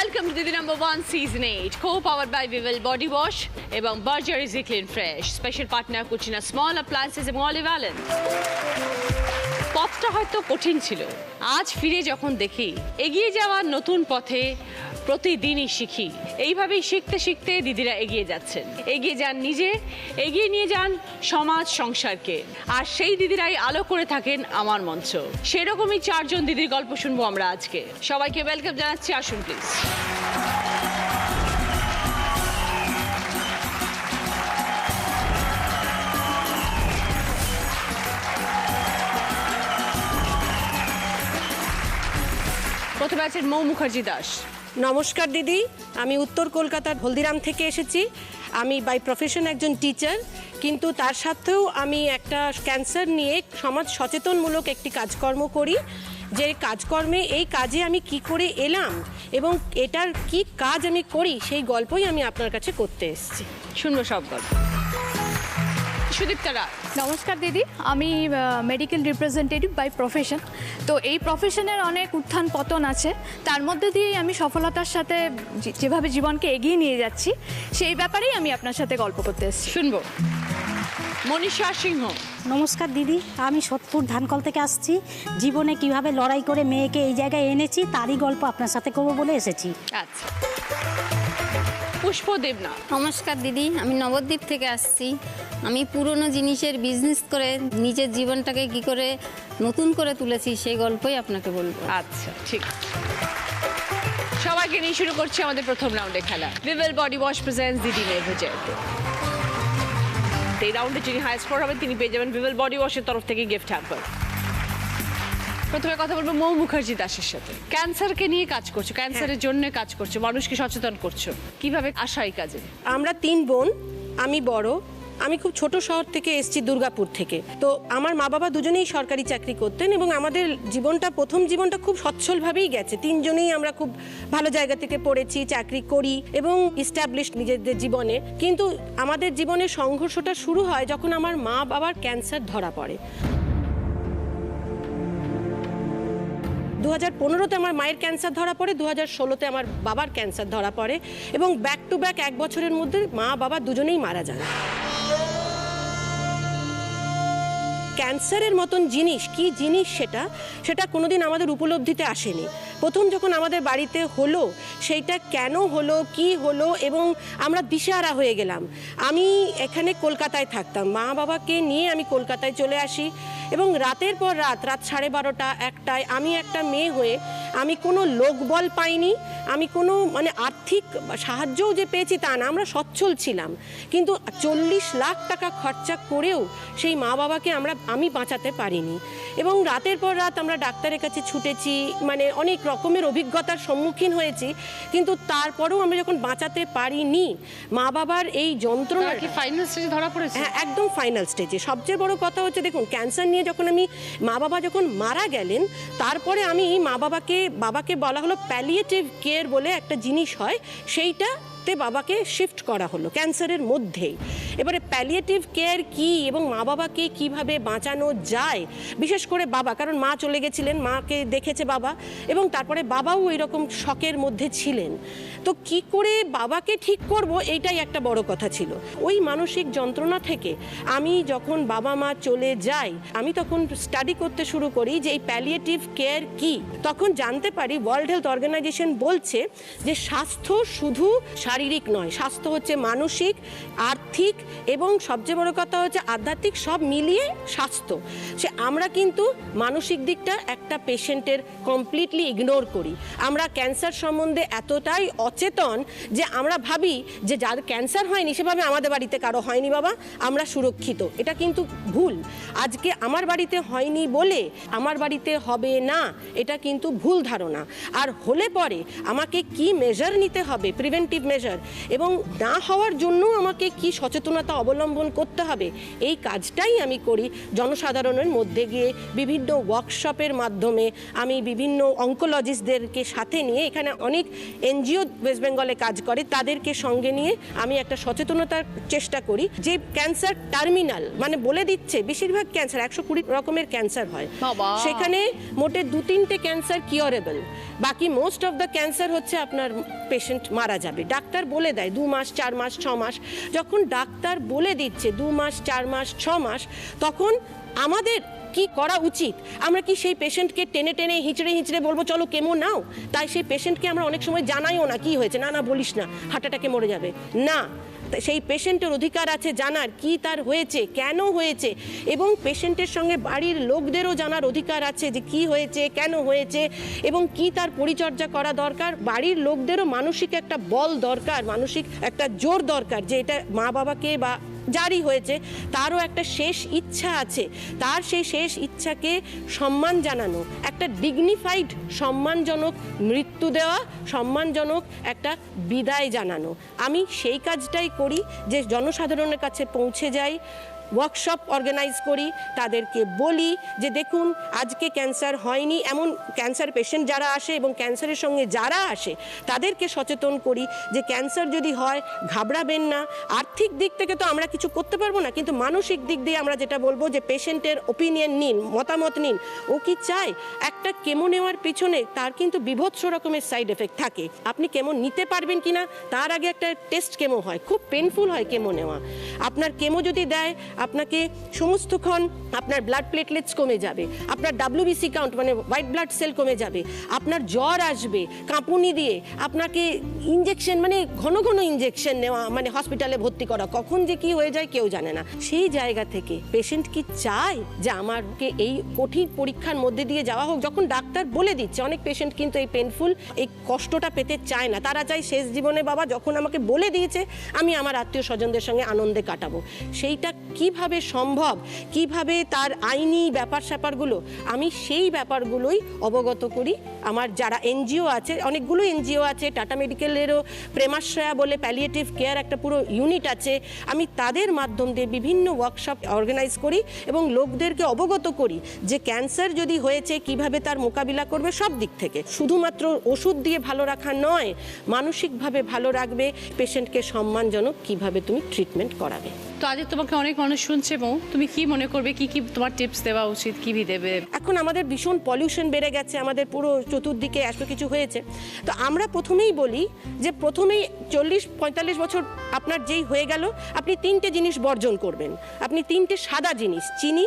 Welcome to Didi #1 Season 8, co-powered by Vivel Body Wash এবং Berger Easy Clean Fresh. Special partner Cucina Small Appliances এবং Olive Allen. পথটা হয়তো কঠিন ছিল, আজ ফিরে যখন দেখি এগিয়ে যাওয়ার নতুন পথে প্রতিদিনই শিখি। এইভাবেই শিখতে শিখতে দিদিরা এগিয়ে যাচ্ছেন, এগিয়ে যান নিজে, এগিয়ে নিয়ে যান সমাজ সংসারকে, আর সেই দিদিরাই আলো করে থাকেন আমার মঞ্চ। সেরকমই 4 জন দিদির গল্প শুনবো আমরা আজকে। সবাইকে ওয়েলকাম জানাচ্ছি, আসুন প্লিজ। প্রথমে আছেন মৌ মুখার্জি দাস। নমস্কার দিদি, আমি উত্তর কলকাতার হলদিরাম থেকে এসেছি। আমি বাই প্রফেশন একজন টিচার, কিন্তু তার সাথেও আমি একটা ক্যান্সার নিয়ে সমাজ সচেতনমূলক একটি কাজকর্ম করি। যে কাজকর্মে এই কাজে আমি কি করে এলাম এবং এটার কি কাজ আমি করি, সেই গল্পই আমি আপনার কাছে করতে এসেছি। শুনবো সব গল্প। সুদীপ্তা রায়। নমস্কার দিদি, আমি মেডিকেল রিপ্রেজেন্টেটিভ বাই প্রফেশন। তো এই প্রফেশনের অনেক উত্থান পতন আছে, তার মধ্যে দিয়েই আমি সফলতার সাথে যেভাবে জীবনকে এগিয়ে নিয়ে যাচ্ছি সেই ব্যাপারেই আমি আপনার সাথে গল্প করতে এসেছি। শুনবো মনীষা সিংহ। নমস্কার দিদি, আমি সোদপুর ধানকল থেকে আসছি। জীবনে কিভাবে লড়াই করে মেয়েকে এই জায়গায় এনেছি তারই গল্প আপনার সাথে করবো বলে এসেছি। আচ্ছা, পুষ্প দেবনাথ। নমস্কার দিদি, আমি নবদ্বীপ থেকে আসছি। আমি পুরনো জিনিসের বিজনেস করে নিজের জীবনটাকে কি করে নতুন করে তুলেছি সেই গল্পই আপনাকে বলবো। আচ্ছা, ঠিক। সবাইকে নিয়ে শুরু করছি আমাদের প্রথম রাউন্ডে খেলা। ভিভেল বডি ওয়াশ প্রেজেন্টস দিদি মেভেজে। এই রাউন্ডে যিনি হাই স্কোর হবেন তিনি পেয়ে যাবেন ভিভেল বডি ওয়াশের তরফ থেকে গিফট হ্যাম্পার। প্রথমে কথা বলবো মৌ মুখার্জি দাসের সাথে। ক্যান্সারকে নিয়ে কাজ করছো, ক্যান্সারের জন্য কাজ করছো, মানুষকে সচেতন করছো, কিভাবে আসা এই কাজে? আমরা 3 বোন, আমি বড়। আমি খুব ছোট শহর থেকে এসেছি, দুর্গাপুর থেকে। তো আমার মা বাবা দুজনেই সরকারি চাকরি করতেন এবং আমাদের প্রথম জীবনটা খুব সচ্ছলভাবেই গেছে। 3 জনেই আমরা খুব ভালো জায়গা থেকে পড়েছি, চাকরি করি এবং ইস্টাবলিশড নিজেদের জীবনে। কিন্তু আমাদের জীবনের সংঘর্ষটা শুরু হয় যখন আমার মা বাবার ক্যান্সার ধরা পড়ে। 2015-তে আমার মায়ের ক্যান্সার ধরা পড়ে, 2016-তে আমার বাবার ক্যান্সার ধরা পড়ে এবং ব্যাক টু ব্যাক 1 বছরের মধ্যে মা বাবা দুজনেই মারা যান। ক্যান্সারের মতন জিনিস কি জিনিস সেটা কোনোদিন আমাদের উপলব্ধিতে আসেনি। প্রথম যখন আমাদের বাড়িতে হলো, সেইটা কেন হলো, কি হলো, এবং আমরা দিশেহারা হয়ে গেলাম। আমি এখানে কলকাতায় থাকতাম, মা বাবাকে নিয়ে আমি কলকাতায় চলে আসি এবং রাতের পর রাত 12:30, 1টায় আমি একটা মেয়ে হয়ে আমি কোনো লোকবল পাইনি, আমি কোনো আর্থিক সাহায্যও যে পেয়েছি তা না। আমরা সচ্ছল ছিলাম, কিন্তু 40 লাখ টাকা খরচা করেও সেই মা বাবাকে আমি বাঁচাতে পারিনি। এবং রাতের পর রাত আমরা ডাক্তারের কাছে ছুটেছি, অনেক রকমের অভিজ্ঞতার সম্মুখীন হয়েছি, কিন্তু তারপরেও আমরা যখন বাঁচাতে পারিনি মা বাবার এই যন্ত্রণা। কি ফাইনাল স্টেজে ধরা পড়েছে? হ্যাঁ, একদম ফাইনাল স্টেজে। সবচেয়ে বড় কথা হচ্ছে, দেখুন, ক্যান্সার নিয়ে যখন মা বাবা যখন মারা গেলেন, তারপরে আমি বাবাকে বলা হলো প্যালিয়েটিভ কেয়ার বলে একটা জিনিস হয়, সেইটাতে বাবাকে শিফট করা হলো ক্যান্সারের মধ্যেই। এবারে প্যালিয়েটিভ কেয়ার কি এবং মা বাবাকে কিভাবে বাঁচানো যায়, বিশেষ করে বাবা, কারণ মা চলে গেছিলেন, মাকে দেখেছে বাবা, এবং তারপরে বাবাও ওই রকম শকের মধ্যে ছিলেন। তো কি করে বাবাকে ঠিক করব, এইটাই একটা বড় কথা ছিল। ওই মানসিক যন্ত্রণা থেকে আমি যখন বাবা মা চলে যাই, আমি তখন স্টাডি করতে শুরু করি যে এই প্যালিয়েটিভ কেয়ার কি। তখন জানতে পারি ওয়ার্ল্ড হেলথ অর্গানাইজেশন বলছে যে স্বাস্থ্য শুধু শারীরিক নয়, স্বাস্থ্য হচ্ছে মানসিক, আর্থিক এবং সবচেয়ে বড় কথা হচ্ছে আধ্যাত্মিক, সব মিলিয়ে স্বাস্থ্য। আমরা কিন্তু মানসিক দিকটা একটা পেশেন্টের কমপ্লিটলি ইগনোর করি। আমরা ক্যান্সার সম্বন্ধে এতটাই অচেতন যে আমরা ভাবি যে যার ক্যান্সার হয়নি সেভাবে আমাদের বাড়িতে কারো হয়নি, বাবা আমরা সুরক্ষিত। এটা কিন্তু ভুল। আজকে আমার বাড়িতে হয়নি বলে আমার বাড়িতে হবে না, এটা কিন্তু ভুল ধারণা। আর হলে পরে আমাকে কি মেজার নিতে হবে, প্রিভেন্টিভ মেজার, এক্সপোজার এবং না হওয়ার জন্য আমাকে কি সচেতনতা অবলম্বন করতে হবে, এই কাজটাই আমি করি জনসাধারণের মধ্যে গিয়ে বিভিন্ন ওয়ার্কশপের মাধ্যমে। আমি বিভিন্ন অঙ্কোলজিস্টদেরকে সাথে নিয়ে, এখানে অনেক এনজিও ওয়েস্ট বেঙ্গলে কাজ করে, তাদেরকে সঙ্গে নিয়ে আমি একটা সচেতনতার চেষ্টা করি যে ক্যান্সার টার্মিনাল, মানে বলে দিচ্ছে বেশিরভাগ ক্যান্সার 120 রকমের ক্যান্সার হয়, বাবা। সেখানে মোটে 2-3টে ক্যান্সার কিওরেবল, বাকি মোস্ট অফ দ্য ক্যান্সার হচ্ছে আপনার পেশেন্ট মারা যাবে। ডাক্তার বলে দেয় 2 মাস 4 মাস 6 মাস, যখন ডাক্তার বলে দিচ্ছে 2 মাস 4 মাস 6 মাস, তখন আমাদের কি করা উচিত? আমরা কি সেই পেশেন্টকে টেনে টেনে হিঁচড়ে হিঁচড়ে বলবো চলো কেমো নাও? তাই সেই পেশেন্টকে আমরা অনেক সময় জানাইও না কি হয়েছে, না না বলিস না, হার্ট অ্যাটাকে মরে যাবে না। সেই পেশেন্টের অধিকার আছে জানার কি তার হয়েছে, কেন হয়েছে, এবং পেশেন্টের সঙ্গে বাড়ির লোকদেরও জানার অধিকার আছে যে কি হয়েছে, কেন হয়েছে, এবং কি তার পরিচর্যা করা দরকার। বাড়ির লোকদেরও মানসিক একটা বল দরকার, মানসিক একটা জোর দরকার যে এটা মা বাবাকে বা যারই হয়েছে তারও একটা শেষ ইচ্ছা আছে, তার সেই শেষ ইচ্ছাকে সম্মান জানানো, একটা ডিগনিফাইড সম্মানজনক মৃত্যু দেওয়া, সম্মানজনক একটা বিদায় জানানো। আমি সেই কাজটাই করি যে জনসাধারণের কাছে পৌঁছে যাই, ওয়ার্কশপ অর্গানাইজ করি, তাদেরকে বলি যে দেখুন আজকে ক্যান্সার হয়নি, এমন ক্যান্সার পেশেন্ট যারা আসে এবং ক্যান্সারের সঙ্গে যারা আসে তাদেরকে সচেতন করি যে ক্যান্সার যদি হয় ঘাবড়াবেন না। আর্থিক দিক থেকে তো আমরা কিছু করতে পারবো না, কিন্তু মানসিক দিক দিয়ে আমরা যেটা বলবো যে পেশেন্টের ওপিনিয়ন নিন, মতামত নিন, ও কি চায়। একটা কেমো নেওয়ার পিছনে তার কিন্তু বিভৎস রকমের সাইড এফেক্ট থাকে, আপনি কেমো নিতে পারবেন কিনা তার আগে একটা টেস্ট কেমো হয়, খুব পেনফুল হয় কেমো নেওয়া। আপনার কেমো যদি দেয় আপনাকে সমস্তক্ষণ আপনার ব্লাড প্লেটলেটস কমে যাবে, আপনার WBC কাউন্ট মানে হোয়াইট ব্লাড সেল কমে যাবে, আপনার জ্বর আসবে কাঁপুনি দিয়ে, আপনাকে ইঞ্জেকশন মানে ঘন ঘন ইঞ্জেকশন নেওয়া, মানে হসপিটালে ভর্তি করা, কখন যে কি হয়ে যায় কেউ জানে না। সেই জায়গা থেকে পেশেন্ট কি চায় যে আমাকে এই কঠিন পরীক্ষার মধ্যে দিয়ে যাওয়া হোক? যখন ডাক্তার বলে দিচ্ছে, অনেক পেশেন্ট কিন্তু এই পেনফুল এই কষ্টটা পেতে চায় না, তারা চায় শেষ জীবনে বাবা যখন আমাকে বলে দিয়েছে আমি আমার আত্মীয় স্বজনদের সঙ্গে আনন্দে কাটাবো। সেইটা কিভাবে সম্ভব, কিভাবে তার আইনি ব্যাপার স্যাপারগুলো, আমি সেই ব্যাপারগুলোই অবগত করি। আমার যারা এনজিও আছে, অনেকগুলো এনজিও আছে, টাটা মেডিকেলেরও প্রেমাশ্রয়া বলে প্যালিয়েটিভ কেয়ার একটা পুরো ইউনিট আছে, আমি তাদের মাধ্যম দিয়ে বিভিন্ন ওয়ার্কশপ অর্গানাইজ করি এবং লোকদেরকে অবগত করি যে ক্যান্সার যদি হয়েছে কিভাবে তার মোকাবিলা করবে সব দিক থেকে। শুধুমাত্র ওষুধ দিয়ে ভালো রাখা নয়, মানসিকভাবে ভালো রাখবে, পেশেন্টকে সম্মানজনক কিভাবে তুমি ট্রিটমেন্ট করাবে। তো আজ তোমাকে অনেক মানুষ শুনছে, মৌ, তুমি কি মনে করবে কি কি তোমার টিপস দেওয়া উচিত, কি দেবে? এখন আমাদের ভীষণ পলিউশন বেড়ে গেছে, আমাদের পুরো চতুর্দিকে এত কিছু হয়েছে, তো আমরা প্রথমেই বলি যে প্রথমেই 40-45 বছর আপনার যেই হয়ে গেল আপনি 3টে জিনিস বর্জন করবেন। আপনি 3টে সাদা জিনিস, চিনি,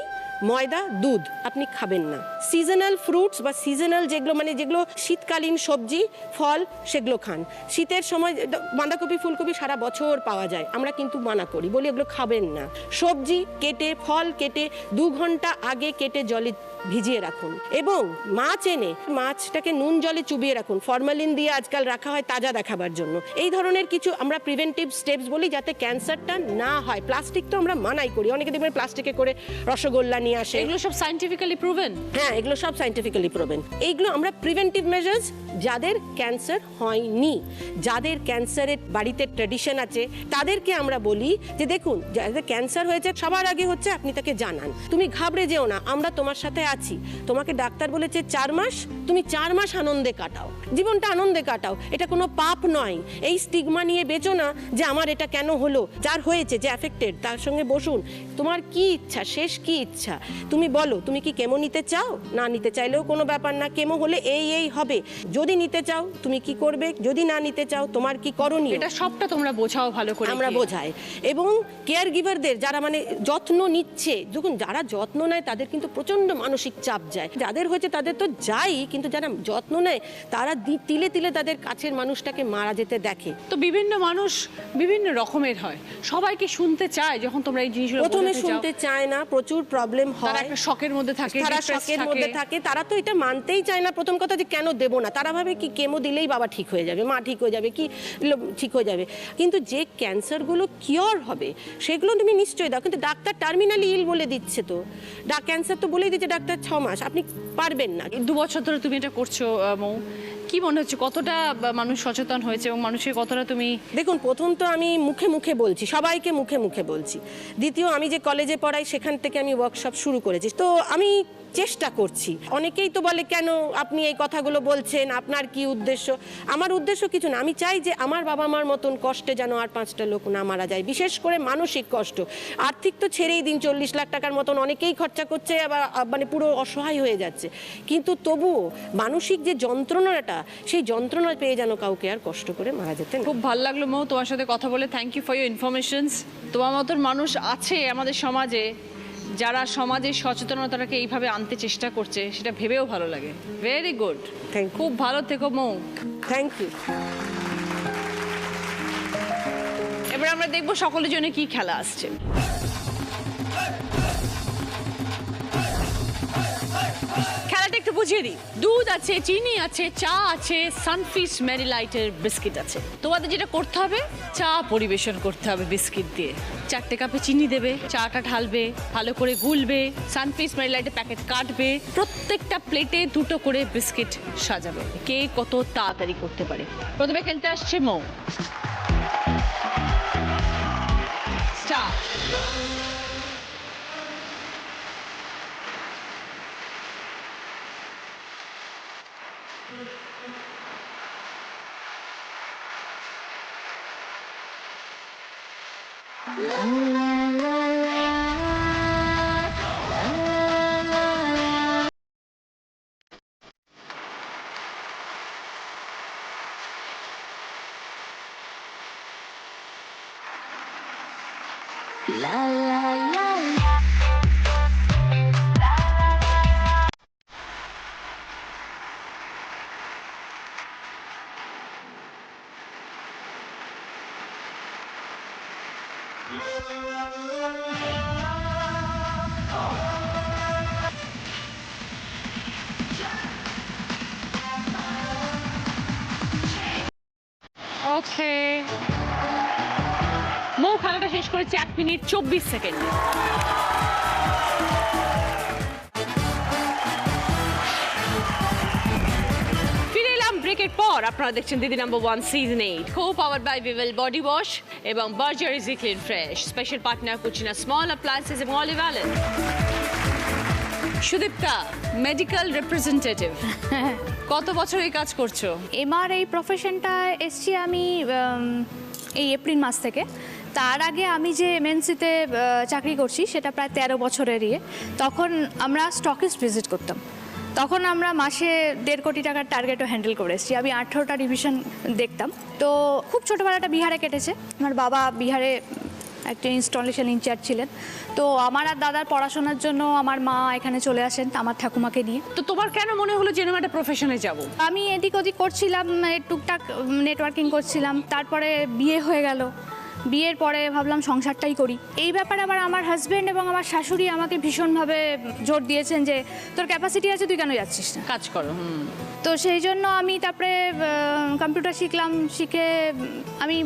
ময়দা, দুধ আপনি খাবেন না। সিজনাল ফ্রুটস বা সিজনাল যেগুলো মানে যেগুলো শীতকালীন সবজি ফল সেগুলো খান। শীতের সময় বাঁধাকপি ফুলকপি সারা বছর পাওয়া যায়, আমরা কিন্তু মানা করি, বলি এগুলো খাবেন না। সবজি কেটে ফল কেটে 2 ঘন্টা আগে কেটে জলে ভিজিয়ে রাখুন, এবং মাছ এনে মাছটাকে নুন জলে চুবিয়ে রাখুন, ফরমালিন দিয়ে আজকাল রাখা হয় তাজা দেখাবার জন্য। এই ধরনের কিছু আমরা প্রিভেন্টিভ স্টেপস বলি যাতে ক্যান্সারটা না হয়। প্লাস্টিক তো আমরা মানাই করি, অনেকে দেখবেন প্লাস্টিকে করে রসগোল্লা নিয়ে আসে, এগুলো সব সায়েন্টিফিক্যালি প্রুভেন। হ্যাঁ, এগুলো সব সায়েন্টিফিক্যালি প্রুভেন। এইগুলো আমরা প্রিভেন্টিভ মেজার্স, যাদের ক্যান্সার হয়নি, যাদের ক্যান্সারের বাড়িতে ট্র্যাডিশন আছে তাদেরকে আমরা বলি যে দেখুন যাদের ক্যান্সার হয়েছে সবার আগে হচ্ছে আপনি তাকে জানান, তুমি ঘাবড়ে যেও না, আমরা তোমার সাথে আছি। তোমাকে ডাক্তার বলেছে 4 মাস, তুমি 4 মাস আনন্দে কাটাও, জীবনটা আনন্দে কাটাও, এটা কোনো পাপ নয়। এই স্টিগমা নিয়ে বেচো না যে আমার এটা কেন হলো। যার হয়েছে, যে অ্যাফেক্টেড, তার সঙ্গে বসুন, তোমার কি ইচ্ছা, শেষ কি ইচ্ছা তুমি বলো। তুমি কি কেমো নিতে চাও? না নিতে চাইলেও কোনো ব্যাপার না, কেমো হলে এই হবে। যদি নিতে চাও তুমি কি করবে, যদি না নিতে চাও তোমার কি করণীয়, এটা সবটা তোমরা বোঝাও ভালো করে। আমরা বোঝাই। এবং কেয়ার গিভারদের যারা মানে যত্ন নিচ্ছে, যখন যারা যত্ন নেয় তাদের কিন্তু প্রচন্ড মানসিক চাপ যায়। যাদের হয়েছে তাদের তো যাই, কিন্তু যারা যত্ন নেয় তারা তিলে তিলে তাদের কাছের মানুষটাকে মারা যেতে দেখে। তো বিভিন্ন মানুষ বিভিন্ন রকমের হয়, সবাইকে শুনতে চায় যখন তোমরা এই জিনিসগুলো প্রথমে শুনতে চায় না, প্রচুর প্রবলেম হয়, তারা একটা শকের মধ্যে থাকে, তারা শকের মধ্যে থাকে, তারা তো এটা মানতেই চায় না। প্রথম কথা যে কেন দেবো না, তারা ভাবে কি কেমো দিলেই বাবা ঠিক হয়ে যাবে, মা ঠিক হয়ে যাবে, কি ঠিক হয়ে যাবে। কিন্তু যে ক্যান্সারগুলো কিওর হবে সেগুলো তুমি নিশ্চয়ই দাও, কিন্তু ডাক্তার টার্মিনালি ইল বলে দিচ্ছে, তো ক্যান্সার তো বলেই দিচ্ছে ডাক্তার 6 মাস, আপনি পারবেন না। 2 বছর ধরে তুমি এটা করছো মৌ, কি মনে হচ্ছে কতটা মানুষ সচেতন হয়েছে এবং মানুষের কতটা তুমি? দেখুন, প্রথম তো আমি মুখে মুখে বলছি, সবাইকে মুখে মুখে বলছি। দ্বিতীয়, আমি যে কলেজে পড়াই সেখান থেকে আমি ওয়ার্কশপ শুরু করেছি। তো আমি চেষ্টা করছি। অনেকেই তো বলে, কেন আপনি এই কথাগুলো বলছেন, আপনার কি উদ্দেশ্য? আমার উদ্দেশ্য কিছু না, আমি চাই যে আমার বাবা মার মতন কষ্টে যেন আর 5টা লোক না মারা যায়, বিশেষ করে মানসিক কষ্ট। আর্থিক তো ছেড়েই দিন, 40 লাখ টাকার মতন অনেকেই খরচা করছে, আবার মানে পুরো অসহায় হয়ে যাচ্ছে। কিন্তু তবুও মানসিক যে যন্ত্রণাটা, সেই যন্ত্রণা পেয়ে যেন কাউকে আর কষ্ট করে মারা যেতে না। খুব ভালো লাগলো মৌ তোমার সাথে কথা বলে। Thank you for your informations. তোমার মতন মানুষ আছে আমাদের সমাজে, যারা সমাজের সচেতনতাটাকে এইভাবে আনতে চেষ্টা করছে, সেটা ভেবেও ভালো লাগে। Very good, Thank you. খুব ভালো থেকো মৌ। Thank you. এবার আমরা দেখবো সকলের জন্য কি খেলা আসছে। খেলাটা একটু বুঝিয়ে দিই। দুধ আছে, চিনি আছে, চা আছে, সানফিস্ট মেরি লাইটের বিস্কিট আছে। তোমাদের যেটা করতে হবে, চা পরিবেশন করতে হবে বিস্কিট দিয়ে। 4টে কাপে চিনি দেবে, চাটা ঢালবে, ভালো করে গুলবে, সানফিস্ট মেরি লাইটের প্যাকেট কাটবে, প্রত্যেকটা প্লেটে 2টো করে বিস্কিট সাজাবে। কে কত তাড়াতাড়ি করতে পারে। প্রথমে খেলতে আসছে মৌ। স্টার্ট। ওকে, মৌ খেলাটা শেষ করেছে 1 মিনিট 24 সেকেন্ডে। ফিরে এলাম ব্রেকের পর। আপনারা দেখছেন দিদি number 1 season 8, co powered by Vivel body wash এবং Berger easy clean fresh, special partner Cucina small appliances এবং olive oil. Sudipta, medical representative, কত বছর এই কাজ করছো? এবার এই প্রফেশনটা এসছি আমি এই এপ্রিল মাস থেকে। তার আগে আমি যে এমএনসিতে চাকরি করছি সেটা প্রায় 13 বছরেরই। তখন আমরা স্টকিস্ট ভিজিট করতাম। তখন আমরা মাসে 1.5 কোটি টাকার টার্গেটও হ্যান্ডেল করে এসেছি। আমি 18টা ডিভিশন দেখতাম। তো খুব ছোটোবেলাটা বিহারে কেটেছে। আমার বাবা বিহারে একটা ইনস্টলেশন ইনচার্জ ছিলেন। তো আমার আর দাদার পড়াশোনার জন্য আমার মা এখানে চলে আসেন আমার ঠাকুমাকে নিয়ে। তো তোমার কেন মনে হলো যে এরকম একটা প্রফেশনে যাব? আমি এদিক ওদিক করছিলাম, টুকটাক নেটওয়ার্কিং করছিলাম। তারপরে বিয়ে হয়ে গেল। বিয়ের পরে ভাবলাম সংসারটাই করি। এই ব্যাপারে আবার আমার হাজব্যান্ড এবং আমার শাশুড়ি আমাকে ভীষণভাবে জোর দিয়েছেন যে তোর ক্যাপাসিটি আছে, তুই কেন যাচ্ছিস না, কাজ করো। তো সেই জন্য আমি তারপরে কম্পিউটার শিখলাম। শিখে আমি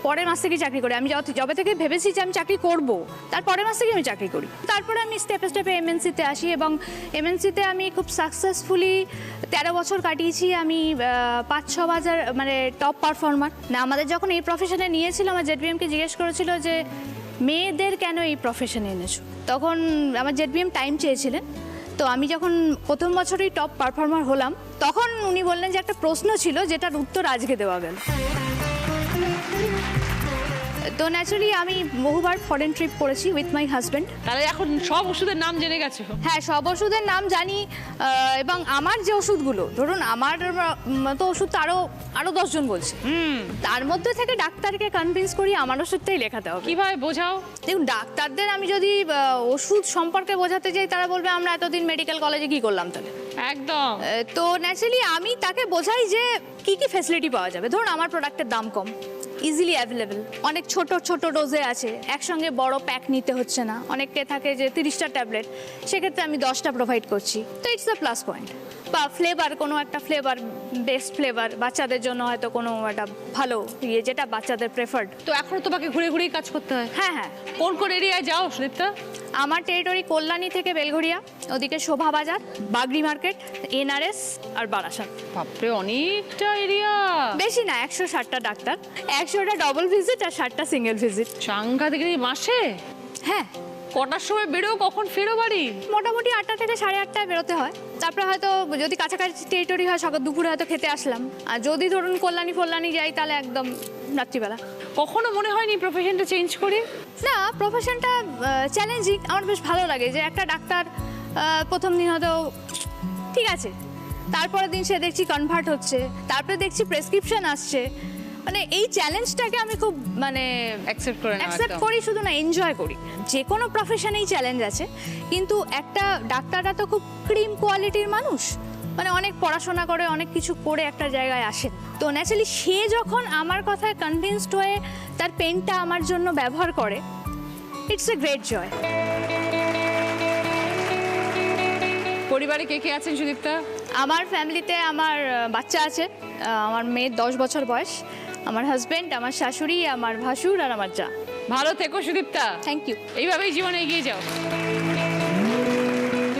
পরের মাস থেকে চাকরি করি। আমি যবে থেকে ভেবেছি যে আমি চাকরি করব, তার পরের মাস থেকে আমি চাকরি করি। তারপরে আমি স্টেপে স্টেপে এমএনসিতে আসি এবং এমএনসিতে আমি খুব সাকসেসফুলি 13 বছর কাটিয়েছি। আমি 5-6 বাজার মানে টপ পারফর্মার। না, আমাদের যখন এই প্রফেশনে নিয়েছিল, আমার জেডবিএমকে জিজ্ঞেস করেছিল যে মেয়েদের কেন এই প্রফেশনে এনেছো। তখন আমার জেডবিএম টাইম চেয়েছিলেন। তো আমি যখন প্রথম বছরই টপ পারফর্মার হলাম, তখন উনি বললেন যে একটা প্রশ্ন ছিল যেটার উত্তর আজকে দেওয়া গেল। তো ন্যাচারালি আমি বহুবার ফরেন ট্রিপ করেছি উইথ মাই হাজব্যান্ড। তাহলে এখন সব ওষুধের নাম জেনে গেছো? হ্যাঁ, সব ওষুধের নাম জানি। এবং আমার যে ওষুধগুলো, ধরুন আমার তো ওষুধ তো আরো 10 জন বলছে, তার মধ্যে থেকে ডাক্তারকে কনভিন্স করি আমার ওষুধটাই লেখাতে হবে। কিভাবে বোঝাও? দেখুন, ডাক্তারদের আমি যদি ওষুধ সম্পর্কে বোঝাতে যাই, তারা বলবে আমরা এতদিন মেডিকেল কলেজে কি করলাম তাহলে। একদম। তো ন্যাচারালি আমি তাকে বোঝাই যে কি কি ফ্যাসিলিটি পাওয়া যাবে। ধরুন আমার প্রোডাক্টের দাম কম, ইজিলি অ্যাভেলেবেল, অনেক ছোট ছোট ডোজে আছে, একসঙ্গে বড় প্যাক নিতে হচ্ছে না। অনেকে থাকে যে 30টা ট্যাবলেট, সেক্ষেত্রে আমি 10টা প্রোভাইড করছি। তো ইটস দ্য প্লাস পয়েন্ট। বা ফ্লেভার, কোনো একটা ফ্লেভার, বেস্ট ফ্লেভার বাচ্চাদের জন্য হয়তো কোনো একটা ভালো ইয়ে যেটা বাচ্চাদের প্রেফার্ড। তো এখনো তোমাকে ঘুরে ঘুরেই কাজ করতে হয়? হ্যাঁ হ্যাঁ, কোন কোন এরিয়ায় যাও সুদীপ্তা? আমার টেরিটরি কল্যাণী থেকে বেলঘড়িয়া, ওদিকে শোভাবাজার, বাগড়ি মার্কেট, এনআরএস আর বারাসাত। বাপরে, অনেকটা এরিয়া। বেশি না, 160টা ডাক্তার, 100টা ডবল ভিজিট আর 60টা সিঙ্গেল ভিজিট। চাঙ্গা থেকে মাসে? হ্যাঁ। কটার সময় বেরো, কখন ফেরো বাড়ি? মোটামুটি 8টা থেকে 8:30টায় বেরোতে হয়। তারপরে হয়তো যদি কাছাকাছি টেরিটরি হয় সকাল দুপুরে হয়তো খেতে আসলাম, আর যদি ধরুন কল্যাণী যাই তাহলে একদম রাত্রিবেলা। কখনো মনে হয়নি প্রফেশনটা চেঞ্জ করি? না, প্রফেশনটা চ্যালেঞ্জিং, আমার বেশ ভালো লাগে যে একটা ডাক্তার প্রথম দিন হয়তো ঠিক আছে, তারপরের দিন সে দেখছি কনভার্ট হচ্ছে, তারপরে দেখছি প্রেসক্রিপশন আসছে, মানে এই চ্যালেঞ্জটাকে আমি খুব মানে অ্যাকসেপ্ট করে নাও অ্যাকসেপ্ট একদম। করি, শুধু না এনজয় করি। যে কোনো প্রফেশনেই চ্যালেঞ্জ আছে, কিন্তু একটা ডাক্তাররা তো খুব ক্রিম কোয়ালিটির মানুষ, মানে অনেক পড়াশোনা করে অনেক কিছু করে একটা জায়গায় আসেন। তো ন্যাচারালি সে যখন আমার কথায় কনভিন্সড হয়ে তার পেনটা আমার জন্য ব্যবহার করে, ইটস এ গ্রেট জয়। পরিবারে কে কে আছেন সুদীপ্তা? আমার ফ্যামিলিতে আমার বাচ্চা আছে, আমার মেয়ের 10 বছর বয়স, আমার হাজবেন্ড, আমার শাশুড়ি, আমার ভাসুর আর আমার যা। ভালো থেকো সুদীপ্তা। Thank you. এইভাবেই জীবনে এগিয়ে যাও।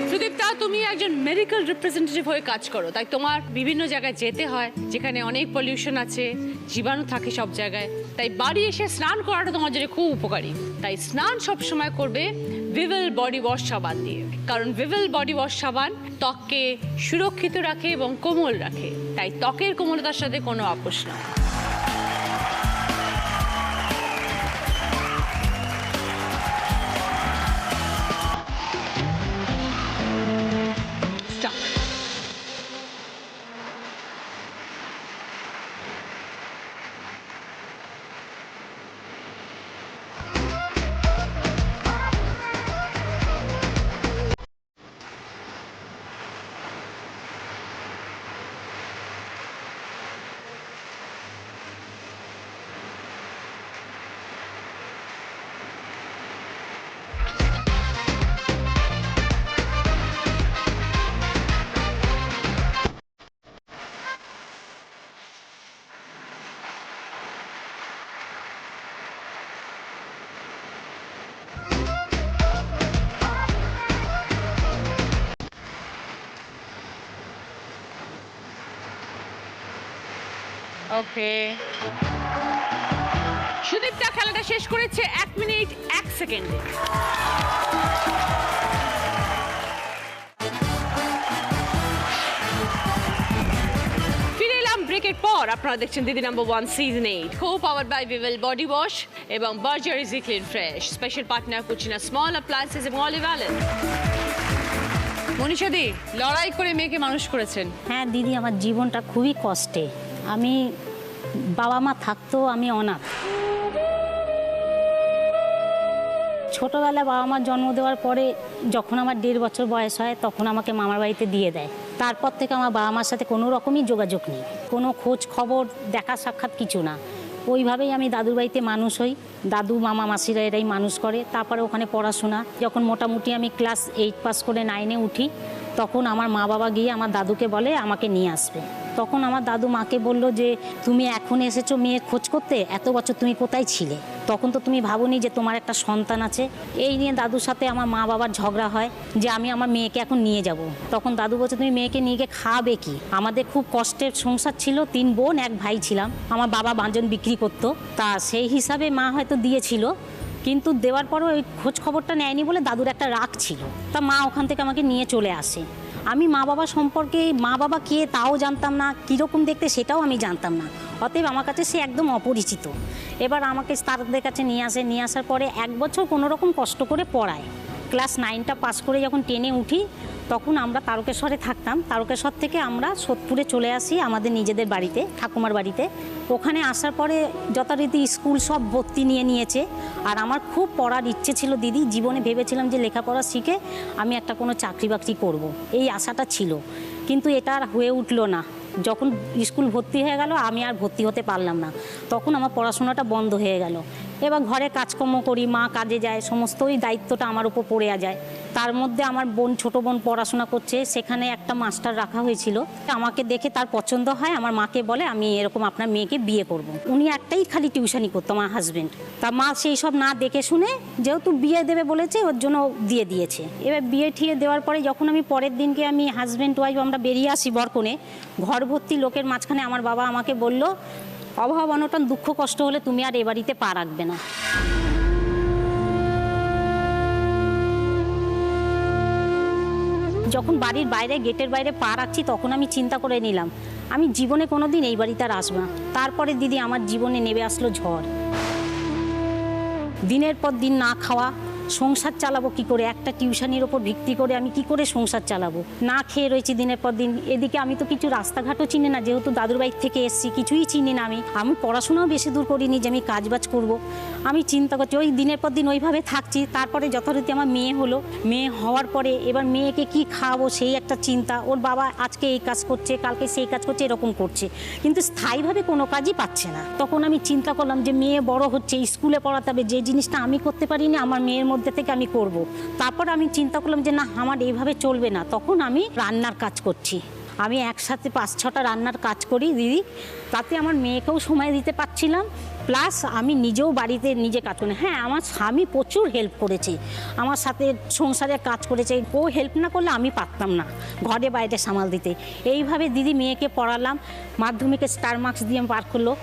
সুদীপ্তা, তুমি একজন মেডিকেল রিপ্রেজেন্টেটিভ হয়ে কাজ করো, তাই তোমার বিভিন্ন জায়গায় যেতে হয় যেখানে অনেক পলিউশন আছে, জীবাণু থাকে সব জায়গায়। তাই বাড়ি এসে স্নান করাটা তোমার জন্য খুব উপকারী। তাই স্নান সবসময় করবে ভিভেল বডি ওয়াশ সাবান দিয়ে, কারণ ভিভেল বডি ওয়াশ সাবান ত্বককে সুরক্ষিত রাখে এবং কোমল রাখে। তাই ত্বকের কোমলতার সাথে কোনো আপোষ না। ওকে, সুদীপ্তা খেলাটা শেষ করেছে 1 মিনিট 1 সেকেন্ডে। ফিরে এলাম ব্রেকের পর। আপনারা দেখছেন দিদি number 1 season 8, co powered by Vivel body wash এবং Berger easy clean fresh, special partner Cucina small appliances এবং অলিভ অয়েল। মনীষা দি, লড়াই করে মেয়েকে মানুষ করেছেন। হ্যাঁ দিদি, আমার জীবনটা খুবই কষ্টে। আমি বাবা মা থাকতো, আমি অনাথ। ছোটোবেলায় বাবা মার জন্ম দেওয়ার পরে যখন আমার 1.5 বছর বয়স হয় তখন আমাকে মামার বাড়িতে দিয়ে দেয়। তারপর থেকে আমার বাবা মার সাথে কোনো রকমই যোগাযোগ নেই, কোনো খোঁজ খবর, দেখা সাক্ষাৎ কিছু না। ওইভাবেই আমি দাদুর বাড়িতে মানুষ হই, দাদু মামা মাসিরা এরাই মানুষ করে। তারপরে ওখানে পড়াশোনা, যখন মোটামুটি আমি ক্লাস 8 পাস করে 9-এ উঠি, তখন আমার মা বাবা গিয়ে আমার দাদুকে বলে আমাকে নিয়ে আসবে। তখন আমার দাদু মাকে বলল যে তুমি এখন এসেছো মেয়ের খোঁজ করতে, এত বছর তুমি কোথায় ছিলে? তখন তো তুমি ভাবোনি যে তোমার একটা সন্তান আছে। এই নিয়ে দাদুর সাথে আমার মা বাবার ঝগড়া হয় যে আমি আমার মেয়েকে এখন নিয়ে যাব। তখন দাদু বলছে তুমি মেয়েকে নিয়ে গিয়ে খাবে কি? আমাদের খুব কষ্টের সংসার ছিল, 3 বোন 1 ভাই ছিলাম। আমার বাবা বাঁজন বিক্রি করতো, তা সেই হিসাবে মা হয়তো দিয়েছিল, কিন্তু দেওয়ার পরও ওই খোঁজ খবরটা নেয়নি বলে দাদুর একটা রাগ ছিল। তা মা ওখান থেকে আমাকে নিয়ে চলে আসে। আমি মা বাবা সম্পর্কে, মা বাবা কে তাও জানতাম না, কীরকম দেখতে সেটাও আমি জানতাম না। অতএব আমার কাছে সে একদম অপরিচিত। এবার আমাকে তাদের কাছে নিয়ে আসে। নিয়ে আসার পরে 1 বছর কোনো রকম কষ্ট করে পড়ায়। ক্লাস 9টা পাস করে যখন 10-এ উঠি, তখন আমরা তারকেশ্বরে থাকতাম। তারকেশ্বর থেকে আমরা সোদপুরে চলে আসি আমাদের নিজেদের বাড়িতে, ঠাকুমার বাড়িতে। ওখানে আসার পরে যথারীতি স্কুল সব ভর্তি নিয়েছে। আর আমার খুব পড়ার ইচ্ছে ছিল দিদি, জীবনে ভেবেছিলাম যে লেখাপড়া শিখে আমি একটা কোনো চাকরি বাকরি করব, এই আশাটা ছিল। কিন্তু এটা আর হয়ে উঠলো না। যখন স্কুল ভর্তি হয়ে গেল আমি আর ভর্তি হতে পারলাম না, তখন আমার পড়াশোনাটা বন্ধ হয়ে গেল। এবার ঘরে কাজকর্ম করি, মা কাজে যায়, সমস্ত ওই দায়িত্বটা আমার উপর পড়ে যায়। তার মধ্যে আমার ছোট বোন পড়াশোনা করছে, সেখানে একটা মাস্টার রাখা হয়েছিল। আমাকে দেখে তার পছন্দ হয়, আমার মাকে বলে আমি এরকম আপনার মেয়েকে বিয়ে করব। উনি একটাই খালি টিউশনি করতো, আমার হাজবেন্ড। তা মা সেই সব না দেখে শুনে যেহেতু বিয়ে দেবে বলেছে, ওর জন্য দিয়ে দিয়েছে। এবার বিয়ে ঠিয়ে দেওয়ার পরে যখন আমি পরের দিনকে আমি হাজবেন্ড ওয়াইফ আমরা বেরিয়ে আসি বরকনে, ঘর ভর্তি লোকের মাঝখানে আমার বাবা আমাকে বলল, অভাব অনটন দুঃখ কষ্ট হলে তুমি আর এ বাড়িতে পা রাখবে না। যখন বাড়ির বাইরে গেটের বাইরে পা রাখছি তখন আমি চিন্তা করে নিলাম আমি জীবনে কোনোদিন এই বাড়িতে আর আসবো না। তারপরে দিদি আমার জীবনে নেমে আসলো ঝড়। দিনের পর দিন না খাওয়া, সংসার চালাবো কি করে, একটা টিউশনির ওপর ভিত্তি করে আমি কি করে সংসার চালাবো, না খেয়ে রয়েছি দিনের পর দিন। এদিকে আমি তো কিছু রাস্তাঘাটও চিনি না, যেহেতু দাদুর বাড়ি থেকে এসেছি, কিছুই চিনি না। আমি পড়াশোনাও বেশি দূর করিনি যে আমি কাজবাজ করব। আমি চিন্তা করছি ওই দিনের পর দিন ওইভাবে থাকছি। তারপরে যথারীতি আমার মেয়ে হলো, মেয়ে হওয়ার পরে এবার মেয়েকে কি খাওয়াবো সেই একটা চিন্তা। ওর বাবা আজকে এই কাজ করছে, কালকে সেই কাজ করছে, এরকম করছে, কিন্তু স্থায়ীভাবে কোনো কাজই পাচ্ছে না। তখন আমি চিন্তা করলাম যে মেয়ে বড় হচ্ছে, স্কুলে পড়াতে হবে, যে জিনিসটা আমি করতে পারিনি আমার মেয়ের মধ্যে থেকে আমি করব। তারপর আমি চিন্তা করলাম যে না, আমার এইভাবে চলবে না। তখন আমি রান্নার কাজ করছি, আমি একসাথে 5-6টা রান্নার কাজ করি দিদি। তাতে আমার মেয়েকেও সময় দিতে পারছিলাম, প্লাস আমি নিজেও বাড়িতে নিজে কাজ করি। হ্যাঁ, আমার স্বামী প্রচুর হেল্প করেছে, আমার সাথে সংসারে কাজ করেছে। ও হেল্প না করলে আমি পারতাম না ঘরে বাইরে সামাল দিতে। এইভাবে দিদি মেয়েকে পড়ালাম, মাধ্যমিকে স্টার মার্কস দিয়ে পার করলো।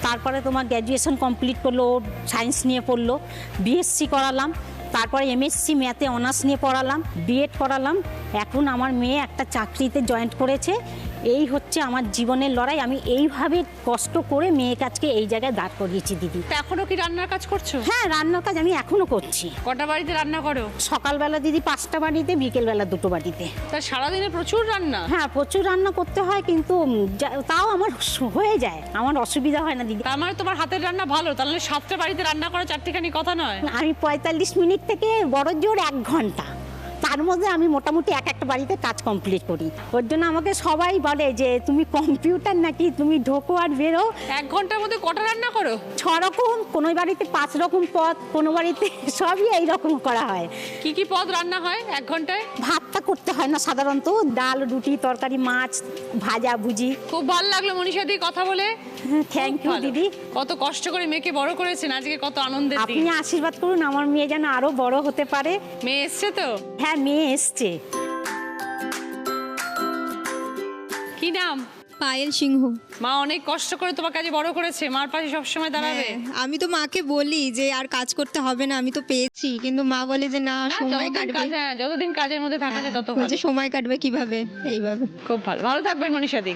তারপরে তোমার গ্র্যাজুয়েশন কমপ্লিট করলো, সায়েন্স নিয়ে পড়লো, বিএসসি করালাম। তারপরে এমএসসি ম্যাথে অনার্স নিয়ে পড়ালাম, বিএড করালাম। এখন আমার মেয়ে একটা চাকরিতে জয়েন্ট করেছে। এই হচ্ছে আমার জীবনের লড়াই। আমি এইভাবে কষ্ট করে মেয়ের কাছকে এই জায়গায় দাঁড় করিয়েছি দিদি। তা এখনো কি রান্নার কাজ করছো? হ্যাঁ, রান্নার কাজ আমি এখনো করছি। কটা বাড়িতে রান্না করো? সকালবেলা দিদি 5টা বাড়িতে, বিকেলবেলা 2টো বাড়িতে। তা সারাদিনে প্রচুর রান্না? হ্যাঁ, প্রচুর রান্না করতে হয়, কিন্তু তাও আমার হয়ে যায়, আমার অসুবিধা হয় না দিদি। তার মানে তোমার হাতের রান্না ভালো, তাহলে 7টা বাড়িতে রান্না করা চারটিখানি কথা নয়। আমি 45 মিনিট থেকে বড় জোর 1 ঘন্টা, তার মধ্যে আমি মোটামুটি একটা বাড়িতে কাজ কমপ্লিট করি। ওর জন্য আমাকে সবাই বলে যে তুমি কম্পিউটার নাকি, তুমি ঢোকো আর বেরো। 1 ঘন্টার মধ্যে কটা রান্না করো? 6 রকম, কোনো বাড়িতে 5 রকম পদ, কোনো বাড়িতে সবই এইরকম করা হয়। কি কি পদ রান্না হয় 1 ঘন্টায়? ভাতটা করতে হয় না সাধারণত, ডাল, রুটি, তরকারি, মাছ, ভাজা ভুজি। খুব ভালো লাগলো মনীষা দি কথা বলে। থ্যাংক খুব ইউ ভালো। দিদি। কত কষ্ট করে মেয়েকে বড় করেছেন, আজকে কত আনন্দের দিন। আপনি আশীর্বাদ করুন আমার মেয়ে যেন আরো বড় হতে পারে। মেয়ে এসছে তো? হ্যাঁ, মেয়ে এসছে। কি নাম? পায়েল সিংহ। মা অনেক কষ্ট করে তোমার কাছে বড় করেছে, মার পাশে সবসময় দাঁড়াবে। হ্যাঁ, আমি তো মাকে বলি যে আর কাজ করতে হবে না, আমি তো পেয়েছি, কিন্তু মা বলে যে না, সময় কাটবে। যতদিন কাজের মধ্যে থাকা যায় তত বলছে সময় কাটবে কিভাবে, এইভাবে। খুব ভালো। ভালো থাকবেন মনীষা দি।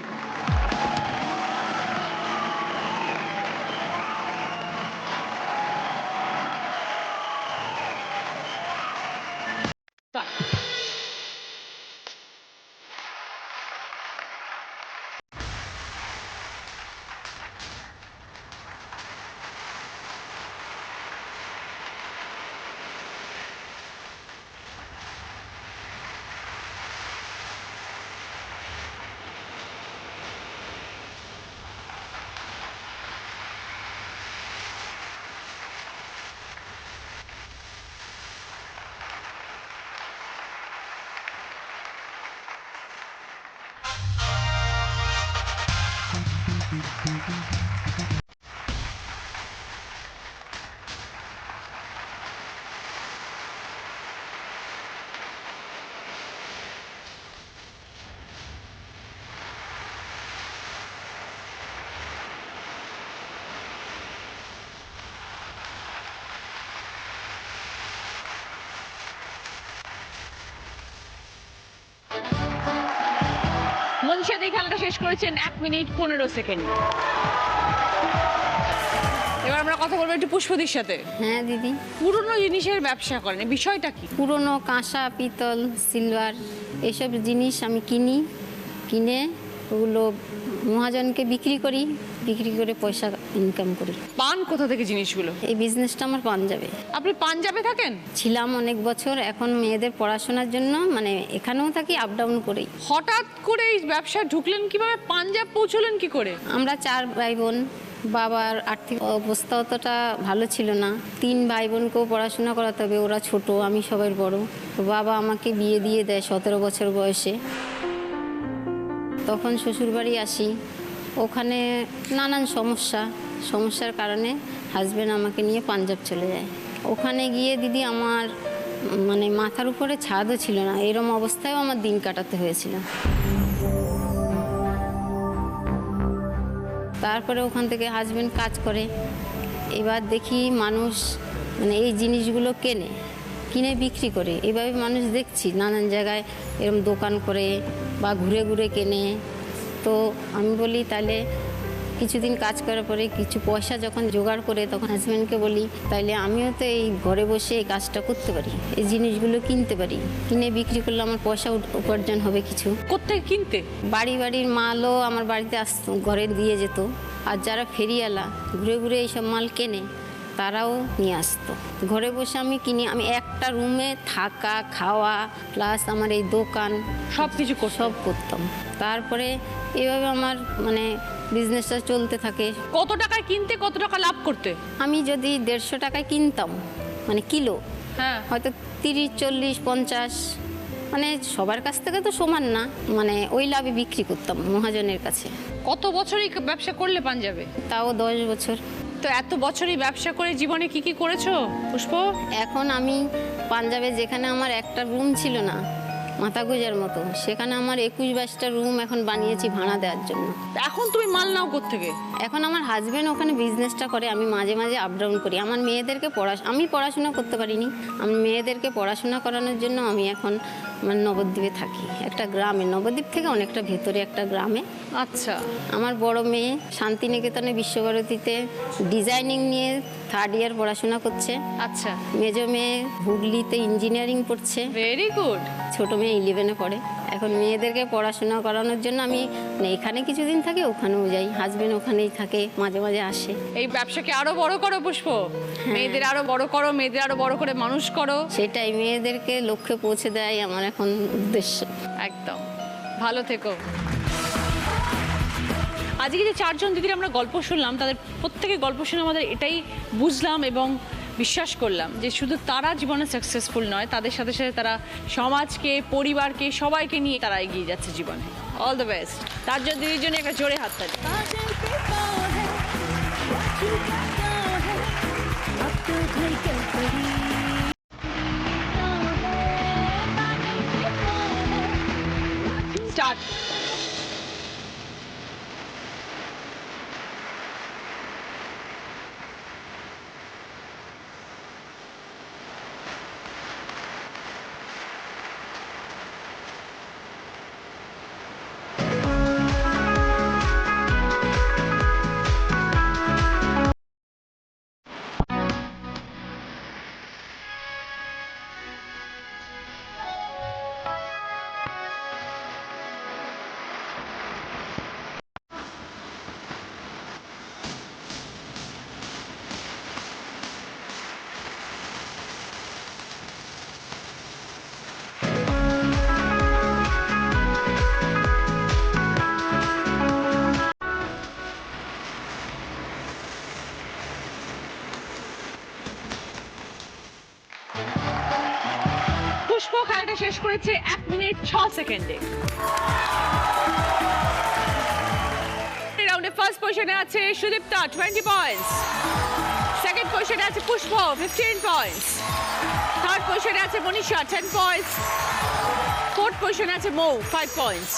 মনীষা দি খেলাটা শেষ করেছেন 1 মিনিট 15 সেকেন্ড। এবার আমরা কথা বলবো একটু পুষ্পদির সাথে। হ্যাঁ দিদি, পুরনো জিনিসের ব্যবসা করেন, এই বিষয়টা কি? পুরনো কাঁসা, পিতল, সিলভার এসব জিনিস আমি কিনে ওগুলো মহাজনকে বিক্রি করি, বিক্রি করে পয়সা ইনকাম করি। পান কোথা থেকে জিনিসগুলো? এই বিজনেসটা আমার পাঞ্জাবে। আপনি পাঞ্জাবে থাকেন? ছিলাম অনেক বছর, এখন মেয়েদের পড়াশোনার জন্য মানে এখানেও থাকি, আপ ডাউন করি। হঠাৎ করে এই ব্যবসায় ঢুকলেন কিভাবে, পাঞ্জাব পৌঁছলেন কি করে? আমরা 4 ভাই বোন, বাবার আর্থিক অবস্থা অতটা ভালো ছিল না, 3 ভাই বোনকেও পড়াশোনা করাতে হবে, ওরা ছোট, আমি সবার বড়। তো বাবা আমাকে বিয়ে দিয়ে দেয় 17 বছর বয়সে। তখন শ্বশুরবাড়ি আসি, ওখানে নানান সমস্যার কারণে হাজব্যান্ড আমাকে নিয়ে পাঞ্জাব চলে যায়। ওখানে গিয়ে দিদি আমার মানে মাথার উপরে ছাদও ছিল না, এরম অবস্থায়ও আমার দিন কাটাতে হয়েছিল। তারপরে ওখান থেকে হাজব্যান্ড কাজ করে। এবার দেখি মানুষ মানে এই জিনিসগুলো কিনে বিক্রি করে, এভাবে মানুষ দেখছি নানান জায়গায় এরকম দোকান করে বা ঘুরে ঘুরে কেনে। তো আমি বলি তাহলে কিছুদিন কাজ করার পরে কিছু পয়সা যখন জোগাড় করে, তখন হাজব্যান্ডকে বলি তাইলে আমিও তো এই ঘরে বসে এই কাজটা করতে পারি, এই জিনিসগুলো কিনতে পারি, কিনে বিক্রি করলে আমার পয়সা উপার্জন হবে কিছু। কোত্থেকে কিনতে? বাড়ির মালও আমার বাড়িতে আসতো, ঘরে দিয়ে যেত। আর যারা ফেরিওয়ালা ঘুরে ঘুরে এইসব মাল কেনে, তারাও নিয়ে আসতো। ঘরে বসে আমি কিনি, আমি একটা রুমে থাকা, খাওয়া প্লাস আমার এই দোকান সব কিছু সব করতাম। তারপরে এভাবে আমার মানে বিজনেসটা চলতে থাকে। কত টাকায় কিনতে, কত টাকা লাভ করতে? আমি যদি 150 টাকায় কিনতাম মানে কিলো, হ্যাঁ, হয়তো 30, 40, 50 মানে সবার কাছ থেকে তো সমান না, মানে ওই লাভে বিক্রি করতাম মহাজনের কাছে। কত বছর এই ব্যবসা করলে পাঞ্জাবে? তাও 10 বছর। তো এত বছরই ব্যবসা করে জীবনে কি কি করেছো পুষ্প? এখন আমি পাঞ্জাবে যেখানে আমার একটা রুম ছিল না, মাথা গোজার মতো, সেখানে আমার 21-22টা রুম এখন বানিয়েছি ভাড়া দেওয়ার জন্য। এখন তুমি মাল নাও কোত্থেকে? এখন আমার হাজব্যান্ড ওখানে বিজনেসটা করে, আমি মাঝে মাঝে আপ ডাউন করি। আমার মেয়েদেরকে আমি পড়াশোনা করতে পারিনি, আমি মেয়েদেরকে পড়াশোনা করানোর জন্য আমি এখন আমার নবদ্বীপে থাকি, একটা গ্রামে, নবদ্বীপ থেকে অনেকটা ভেতরে একটা গ্রামে। আচ্ছা। আমার বড় মেয়ে শান্তিনিকেতনে বিশ্বভারতীতে ডিজাইনিং নিয়ে 3rd ইয়ার পড়াশোনা করছে। আচ্ছা। মেজো মেয়ে হুগলিতে ইঞ্জিনিয়ারিং পড়ছে। Very good. ছোট মেয়ে 11-এ পড়ে। এখন মেয়েদেরকে পড়াশোনা করানোর জন্য আমি এখানে কিছুদিন থাকি, ওখানেও যাই, হাজবেন্ড ওখানেই থাকে, মাঝে মাঝে আসে। এই ব্যবসাকে আরো বড় করো পুষ্প, মেয়েদের আরো বড় করো, মেয়েদের আরো বড় করে মানুষ করো। সেটাই, মেয়েদেরকে লক্ষ্যে পৌঁছে দেয় আমার এখন উদ্দেশ্য। একদম, ভালো থেকো। আজকে যে 4 জন দিদির আমরা গল্প শুনলাম, তাদের প্রত্যেকের গল্প শুনে আমাদের এটাই বুঝলাম এবং বিশ্বাস করলাম যে শুধু তারা জীবনে সাকসেসফুল নয়, তাদের সাথে সাথে তারা সমাজকে, পরিবারকে, সবাইকে নিয়ে তারা এগিয়ে যাচ্ছে জীবনে। All the best. তার জন্য দিদির জন্য একটা জোরে হাততালি। স্টার্ট। পুষ্প খেলাটা শেষ করেছে 1 মিনিট 6 সেকেন্ডে। রাউন্ডে ফার্স্ট পজিশনে আছে সুদীপ্তা 20 পয়েন্টস, সেকেন্ড পজিশনে আছে পুষ্প 15 পয়েন্টস, থার্ড পজিশনে আছে মনীষা 10 পয়েন্টস, ফোর্থ পজিশনে আছে মৌ 5 পয়েন্টস।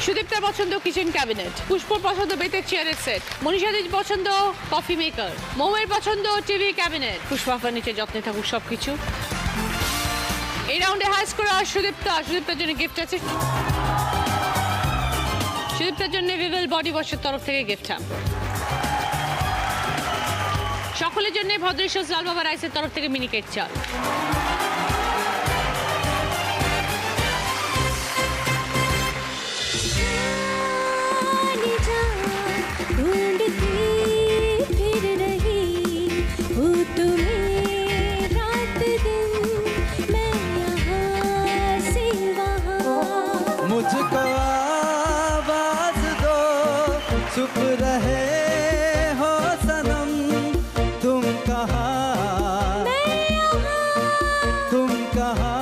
সুদীপ্তার পছন্দ কিচেন ক্যাবিনেট, পুষ্পর পছন্দ বেতের চেয়ারের সেট, মনীষাদির পছন্দ কফি মেকার, মৌয়ের পছন্দ টিভি ক্যাবিনেট। পুষ্পা ফার্নিচার, যত্নে থাকুক সবকিছু। এই রাউন্ডে হাই স্কোরার সুদীপ্তার জন্য গিফট আছে, সুদীপ্তার জন্য ভিভেল বডি ওয়াশের তরফ থেকে গিফট হ্যাম্পার, সকলের জন্য ভদ্রেশ্বর লাল বাবা রাইসের তরফ থেকে মিনিকেট চাল। मुझको आवाज दो चुप रहे हो सनम तुम कहाँ तुम कहाँ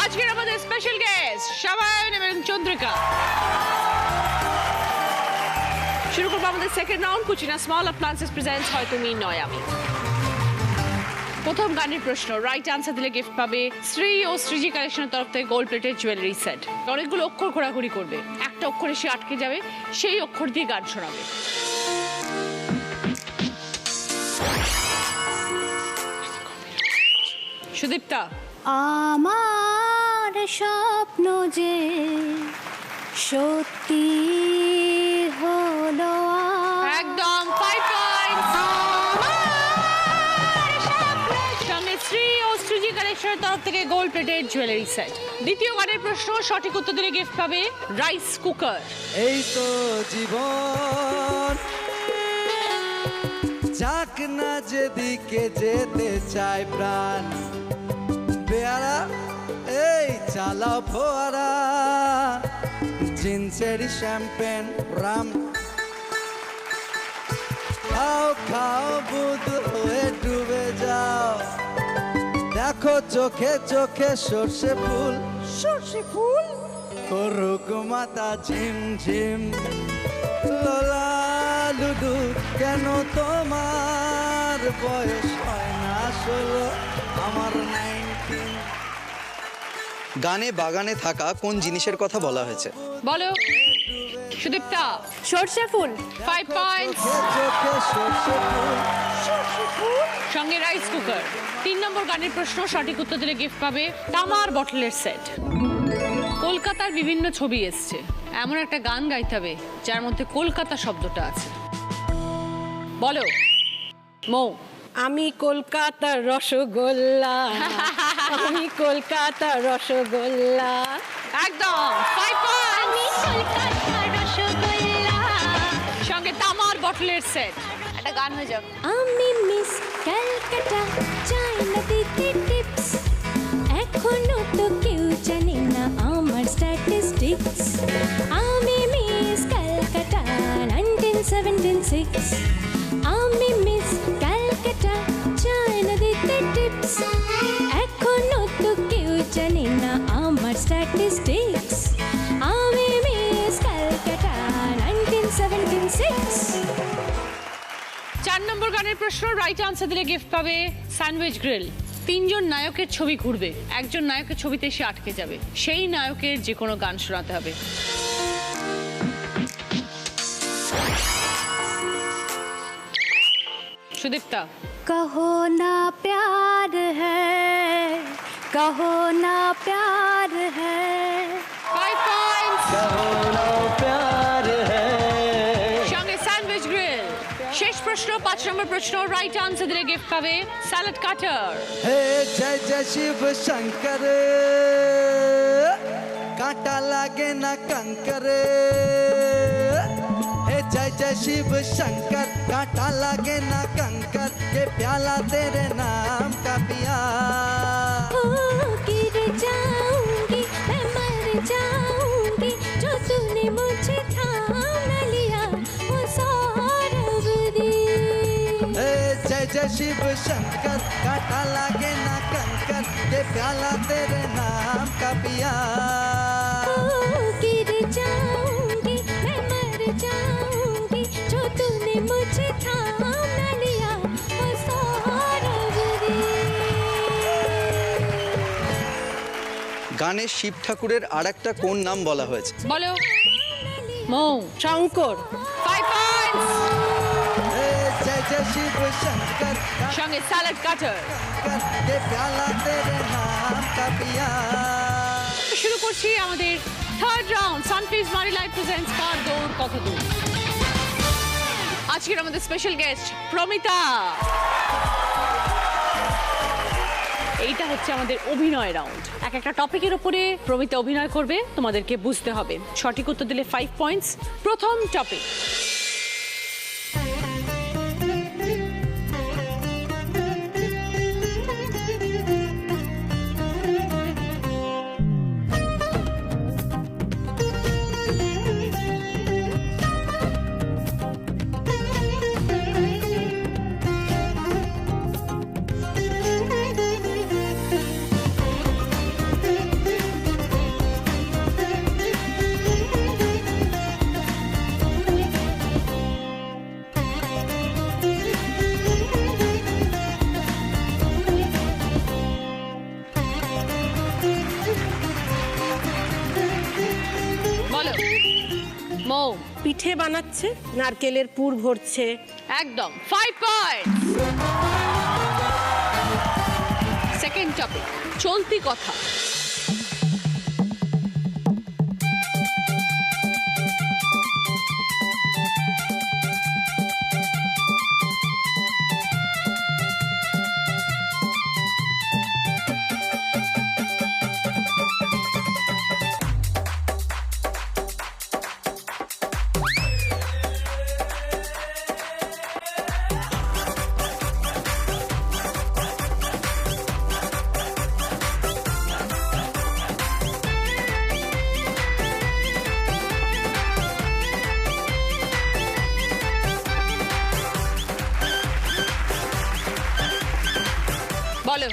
আজকের আমাদের স্পেশাল গেস্ট শাবায়ন এবং চন্দ্রিকা। শুরু করবো আমাদের second round. Kutchina small appliances presents হয় তুমি নয় আমি। প্রথম গানের প্রশ্ন, রাইট আনসার দিলে গিফট পাবে শ্রী ও শ্রীজি কালেকশনের তরফ থেকে গোল্ড প্লেটেড জুয়েলারি সেট। অনেকগুলো অক্ষর ঘোরাঘুরি করবে, একটা অক্ষরে সে আটকে যাবে, সেই অক্ষর দিয়ে গান শোনাবে। সুদীপ্তা, আমার স্বপ্ন যে সত্যি হলো একদম 5 পয়েন্টস। সঙ্গে শ্রী ও শ্রীজি কালেকশনের তরফ থেকে গোল্ড প্লেটেড জুয়েলারি সেট। দ্বিতীয় গানের প্রশ্ন, সঠিক উত্তর দিলে গিফট পাবে রাইস কুকার। এই তো জীবন যাক না যেদিকে যেতে চায় প্রাণ বেয়ারা এই চালাও ফোয়ারা জিন্সের শ্যাম্পেন রাম খাও খাও বুধ হয়ে ডুবে যাও দেখো চোখে চোখে সর্ষে ফুল করুক মাতা ঝিম ঝিম লোলা লুডু কেন তোমার বয়স হয় না 16 আমার 19 গানে বাগানে থাকা কোন জিনিসের কথা বলা হয়েছে? বলো সুদীপ্তা। সর্ষে ফুল। 5 পয়েন্টস। চোখে সর্ষে ফুল সঙ্গে রাইস কুকার। 3 নম্বর গানের প্রশ্ন, সঠিক উত্তর দিলে গিফট পাবে তামার বটলের সেট। কলকাতার বিভিন্ন ছবি এসছে, এমন একটা গান গাইতে হবে যার মধ্যে কলকাতা শব্দটা আছে। বলো মৌ। আমি কলকাতার রসগোল্লা আমি কলকাতার রসগোল্লা। একদম 5 পয়েন্টস। সঙ্গে তামার বটলের সেট। একটা গান হয়ে যাবে। আমি মিস ক্যালকাটা চাই না দিতে টিপস এখনো তো কেউ জানে না আমার স্ট্যাটিস্টিক্স আমি মিস ক্যালকাটা 1976 আমি মিস ক্যালকাটা চাই না দিতে টিপস এখনো তো কেউ জানে না আমার স্ট্যাটিস্টিক্স আমি মিস ক্যালকাটা 1976 4 নম্বর গানের প্রশ্ন, রাইট আনসার দিলে গিফট পাবে স্যান্ডউইচ গ্রিল। 3 জন নায়কের ছবি ঘুরবে, একজন নায়কের ছবিতে এসে আটকে যাবে, সেই নায়কের যে কোনো গান শোনাতে হবে। সুদীপ্তা। कहो ना प्यार है कहो ना प्यार है 5 পয়েন্টস। প্যার হ্যায় সঙ্গে স্যান্ডউইচ গ্রিল। শেষ প্রশ্ন, 5 নম্বর প্রশ্ন, রাইট আনসার দিলে গিফট পাবে স্যালাড কাটার। হে জয় জয় শিব শঙ্কর কাঁটা লাগে না कंकर हे जय जय शिव शंकर कांटा लागे ना कंकर ये प्याला तेरे नाम का पिया गिर जाऊंगी मैं मर जाऊंगी जो तूने मुझे थाम न लिया वो सौरभ दी हे जय जय शिव शंकर कांटा लागे ना कंकर ये प्याला तेरे नाम का पिया गिर जाऊंगी मैं मर जाऊंगी जो तूने मुझे थाम न लिया वो सौरभ दी গানে শিব ঠাকুরের আরেকটা কোন নাম বলা হয়েছে? বলো মৌ। শঙ্কর। 5 পয়েন্টস। हे जय जय शिव शंकर সঙ্গে স্যালাড কাটার। ये प्याला तेरे नाम का पिया শুরু করছি আমাদের থার্ড রাউন্ড, সানফিজ মারি লাইভ প্রেজেন্টস কার দৌড় কত দূর। আজকের আমাদের স্পেশাল গেস্ট প্রমিতা। এইটা হচ্ছে আমাদের অভিনয় রাউন্ড। একটা টপিকের উপরে প্রমিতা অভিনয় করবে, তোমাদেরকে বুঝতে হবে। সঠিক উত্তর দিলে 5 পয়েন্টস। প্রথম টপিক, পিঠে বানাচ্ছে, নারকেলের পুর ভরছে। একদম 5 পয়েন্টস। সেকেন্ড টপিক, চলতি কথা। বলো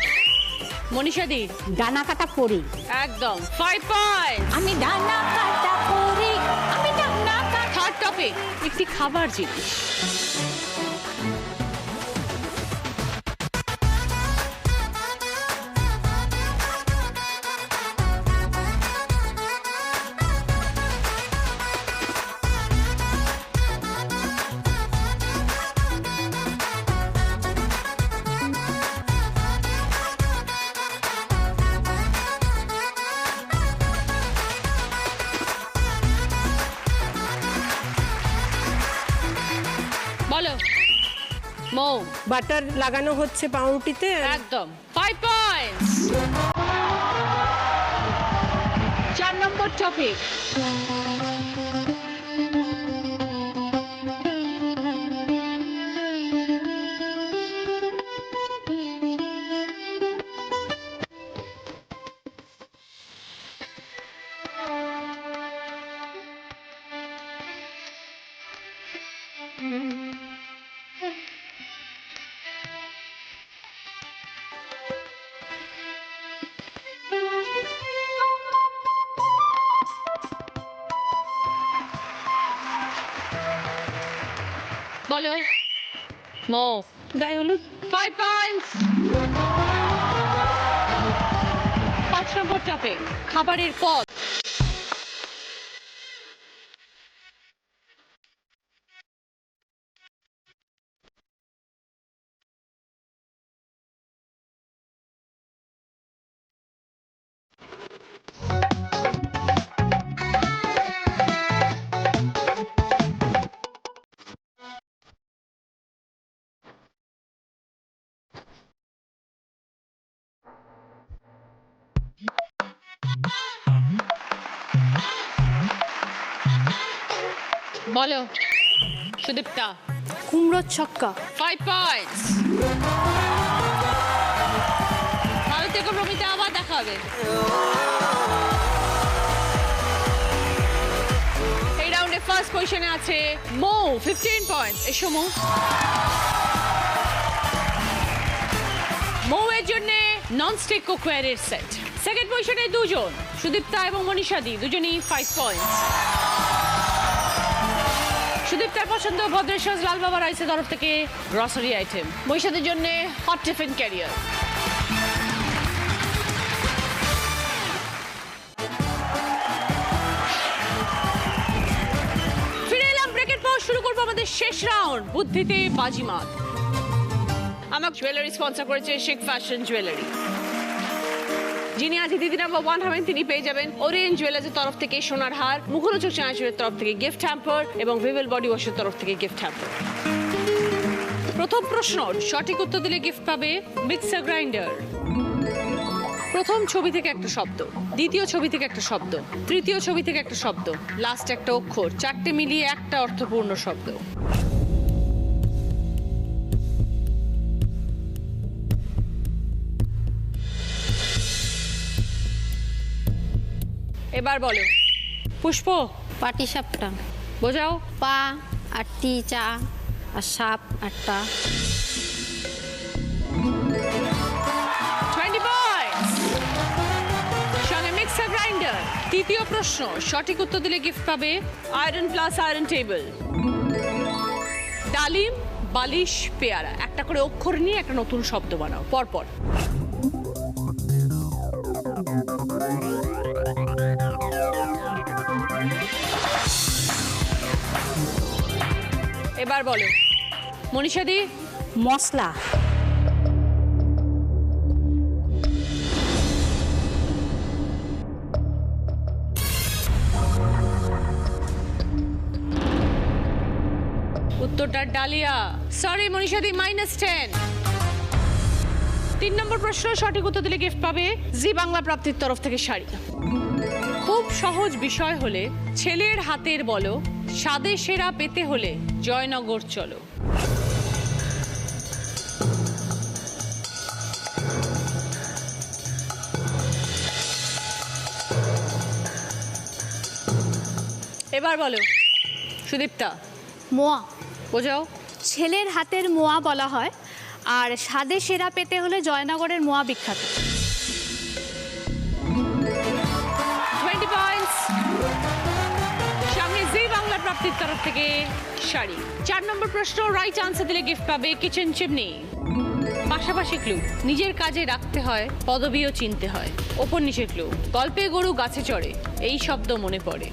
মনীষা দি। ডানা কাটা পরি। একদম 5 পয়েন্টস। আমি ডানা কাটা পরি, আমি ডানা কাটা। থার্ড টপিক, একটি খাবার জিনিস। বলো মৌ। বাটার লাগানো হচ্ছে পাউরুটিতে। একদম 5 পয়েন্টস। 4 নম্বর টপিক, বলো মৌ। গায়ে হলুদ। 5 পয়েন্টস। 5 নম্বর টপিক, খাবারের পদ। বলো সুদীপ্তা। কুমড়োর ছক্কা। 5 পয়েন্টস। ভালো থেকো প্রমিতা, আবার দেখা হবে। এই রাউন্ডে ফার্স্ট পজিশনে আছে মৌ, 15 পয়েন্টস। এসো মৌ। মৌয়ের জন্য ননস্টিক কুকওয়্যারের সেট। সেকেন্ড পজিশনে দুজন, সুদীপ্তা এবং মনীষা দি, দুজনেই 5 পয়েন্টস। সুদীপ্তার পছন্দ ভদ্রেশ্বর লাল বাবা রাইসের তরফ থেকে গ্রসারি আইটেম। মনীষাদের জন্য হট টিফিন ক্যারিয়ার। ফিরে এলাম ব্রেকের পর, শুরু করবো আমাদের শেষ রাউন্ড, বুদ্ধিতে বাজিমাত। আমার জুয়েলারি স্পন্সর করেছে শেখ ফ্যাশন জুয়েলারি। যিনি আজ দিদি নাম্বার 1 হবেন তিনি পেয়ে যাবেন ওরিয়েন্ট জুয়েলার্সের তরফ থেকে সোনার হার, মুখরোচক চানাচুরের তরফ থেকে গিফট হ্যাম্পার এবং ভিভেল বডি ওয়াশের তরফ থেকে গিফট হ্যাম্পার। প্রথম প্রশ্ন সঠিক উত্তর দিলে গিফট পাবে মিক্সার গ্রাইন্ডার। প্রথম ছবি থেকে একটা শব্দ, দ্বিতীয় ছবি থেকে একটা শব্দ, তৃতীয় ছবি থেকে একটা শব্দ, লাস্ট একটা অক্ষর, 4টে মিলিয়ে একটা অর্থপূর্ণ শব্দ। এবার বলো পুষ্প। পাটিসাপটা। বোঝাও। পা আর টি চা আর সাপ একটা। 20 পয়েন্টস। সঙ্গে মিক্সার গ্রাইন্ডার। তৃতীয় প্রশ্ন সঠিক উত্তর দিলে গিফট পাবে আয়রন প্লাস আয়রন টেবিল। ডালিম, বালিশ, পেয়ারা, একটা করে অক্ষর নিয়ে একটা নতুন শব্দ বানাও পরপর। এবার বলো মনীষাদি। মশলা। উত্তরটা ডালিয়া। সরি মনীষাদি, -10। 3 নম্বর প্রশ্ন সঠিক উত্তর দিলে গিফট পাবে জি বাংলা প্রাপ্তির তরফ থেকে শাড়ি। খুব সহজ বিষয় হলে ছেলের হাতের বলো, স্বাদে সেরা পেতে হলে জয়নগর চলো। এবার বলো সুদীপ্তা। মোয়া। বোঝাও। ছেলের হাতের মোয়া বলা হয়, আর স্বাদে সেরা পেতে হলে জয়নগরের মোয়া বিখ্যাত। 20 পয়েন্টস। সামনে জি বাংলা প্রাপ্তির তরফ থেকে শাড়ি। 4 নম্বর প্রশ্ন রাইট আনসার দিলে গিফট পাবে কিচেন চিমনি। পাশাপাশি ক্লু, নিজের কাজে রাখতে হয়, পদবিও চিনতে হয়। ওপর নিচে ক্লু, গল্পে গরু গাছে চড়ে, এই শব্দ মনে পড়ে।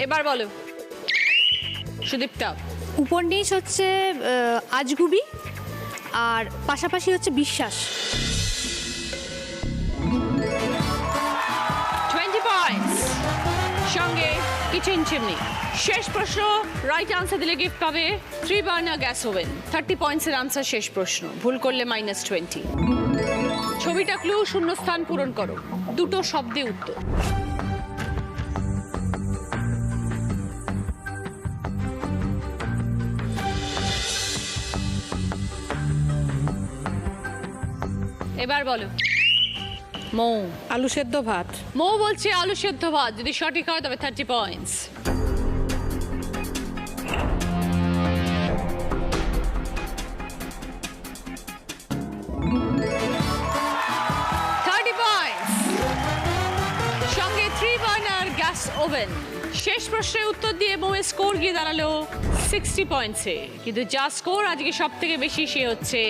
এবার বলো সুদীপ্তা। উপর নিচ হচ্ছে আজগুবি, আর পাশাপাশি হচ্ছে বিশ্বাস। 20 পয়েন্টস। সঙ্গে কিচেন চিমনি। শেষ প্রশ্ন রাইট আনসার দিলে গিফট পাবে 3 বার্নার গ্যাস ওভেন। 30 পয়েন্টসের আনসার শেষ প্রশ্ন, ভুল করলে -20। ছবিটা ক্লু, শূন্যস্থান পূরণ করো। দুটো শব্দে উত্তর। এবার বলো মৌ। আলু সেদ্ধ ভাত। মৌ বলছে আলু সেদ্ধ ভাত। যদি সঠিক হয় তবে 30 পয়েন্টস। সঙ্গে 3 বার্নার গ্যাস ওভেন। শেষ প্রশ্নের উত্তর দিয়ে মৌয়ের স্কোর গিয়ে দাঁড়ালো 60 পয়েন্টসে। কিন্তু যা স্কোর আজকে সব থেকে বেশি সে হচ্ছে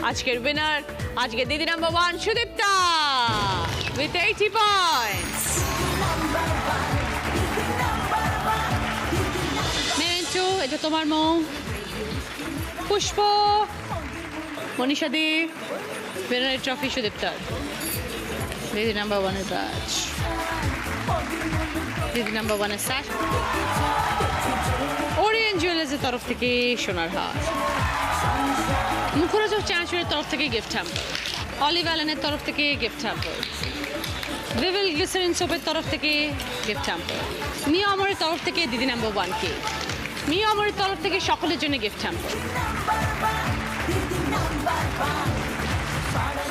আজকের উইনার, আজকে দিদি number 1 Sudipta with 80 points. Mentu, এটা তোমার মৌ। পুষ্প, মনীষাদি, উইনারের ট্রফি সুদীপ্তার। দিদি নাম্বার 1 এর ব্যাচ, দিদি নাম্বার 1 এর স্যাট, ওরিয়েন্ট জুয়েলার্সের তরফ থেকে সোনার হার, মুখরোচক চানাচুরের তরফ থেকে গিফট হ্যাম্পার, অলিভ অ্যালেনের তরফ থেকে গিফট হ্যাম্পার, ভিভিল গ্লিসারিন সোপের তরফ থেকে গিফট হ্যাম্পার, মিয়া আমরের তরফ থেকে দিদি নাম্বার 1 কে, মিয়া আমরের তরফ থেকে সকলের জন্য গিফট হ্যাম্পার,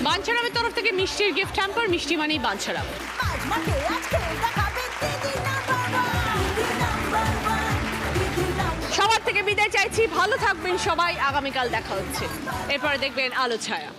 বাঞ্ছারামের তরফ থেকে মিষ্টির গিফট হ্যাম্পার। মিষ্টি মানেই বাঞ্ছারাম। সবার থেকে বিদায় চাইছি, ভালো থাকবেন সবাই। আগামীকাল দেখা হচ্ছে। এরপরে দেখবেন আলো ছায়া।